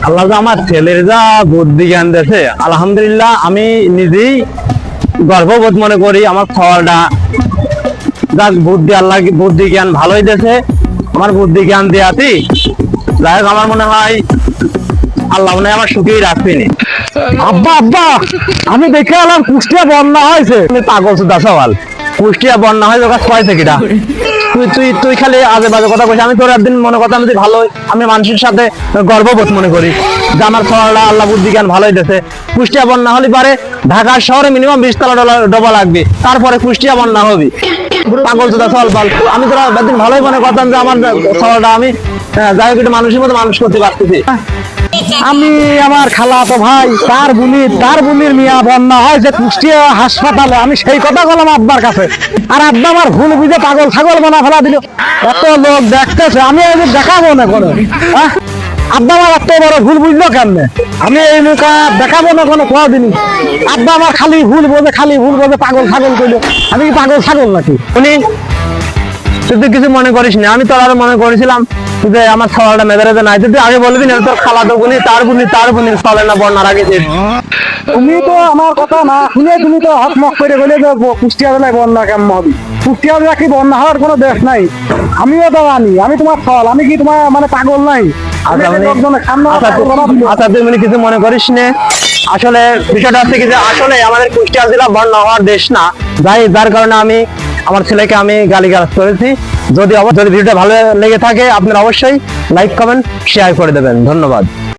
আল্লাহ যে আমার ছেলের যা বুদ্ধি জ্ঞান দিয়েছে, আলহামদুলিল্লাহ আমি নিজেই গর্ববোধ মনে করি। আমার ফলটা যা বুদ্ধি, আল্লাহ বুদ্ধি জ্ঞান ভালোই দিয়েছে। আমার বুদ্ধি জ্ঞান দেয়াতি যাই হোক, আমার মনে হয় আল্লাহ মনে হয় আমার সুখেই রাখবেনি। আব্বা আব্বা আমি দেখে এলাম কুষ্টিয়া বন্যা হয়েছে। তুমি পাগল সুদা সওয়াল, কুষ্টিয়া বন্যা হয় ওটা কয়েছে কিটা? তুই তুই তুই খালি আজে বাজে কথা কইস। আমি তোর একদিন মনে কথা আমি ভালো, আমি মানুষের সাথে গর্ববোধ মনে করি যে আমার ফলটা আল্লাহ বুদ্ধি জ্ঞান ভালোই দিয়েছে। কুষ্টিয়া বন্যা হলে পারে ঢাকা শহরে মিনিমাম 20 তলা ডোবা লাগবে, তারপরে কুষ্টিয়া বন্যা হবে। পাগল সুদা সওয়াল পাল। আমি তোরা একদিন ভালোই মনে করতাম যে আমার ফলটা আমি যাই হোক একটু মানুষের মতো মানুষ করতে পারতেছি। আমি আমার খালাতো ভাই তার বুনির মিয়া বন্যা হয়েছে কুষ্টিয়া হাসপাতালে, আমি সেই কথা বললাম আব্বার কাছে। আর আব্বা আমার ভুল বুঝে পাগল ছাগল বানা ফেলা দিল। এত লোক দেখতেছে, আমি এই যে দেখাবো না কোনো। আব্বা আমার এত বড় ভুল বুঝলো কেমনে? আমি এই নৌকা দেখাবো না কোনো কোনদিনই। আব্বা আমার খালি ভুল বোঝে পাগল ছাগল কইলো। আমি কি পাগল ছাগল নাকি? উনি তুই কিছু মনে করিস না, আমি তোর আরো মনে করেছিলাম যে আমার খাওয়াটা মেজারেতে নাই। তুই আগে বলবি না তোর খালাতো বুনি তার বুনি চলে না বন্যার আগে। তুমি তো আমার কথা না শুনে তুমি তো হকমক করে গেলে যে কুষ্টিয়া জেলায় বন্যা কেমন হবে। কুষ্টিয়া জেলা কি বন্যা হওয়ার কোনো দেশ নাই? আমিও তো জানি, আমি তোমার ফল, আমি কি তোমার মানে পাগল নাই? আচ্ছা তুই মানে কিছু মনে করিস না। আসলে বিষয়টা হচ্ছে কি যে আসলে আমাদের কুষ্টিয়া জেলা বন্যা হওয়ার দেশ না, যার কারণে আমি আমার ছেলেকে আমি গালিগালাজ করেছি। যদি ভিডিওটা ভালো লেগে থাকে আপনারা অবশ্যই লাইক কমেন্ট শেয়ার করে দেবেন। ধন্যবাদ।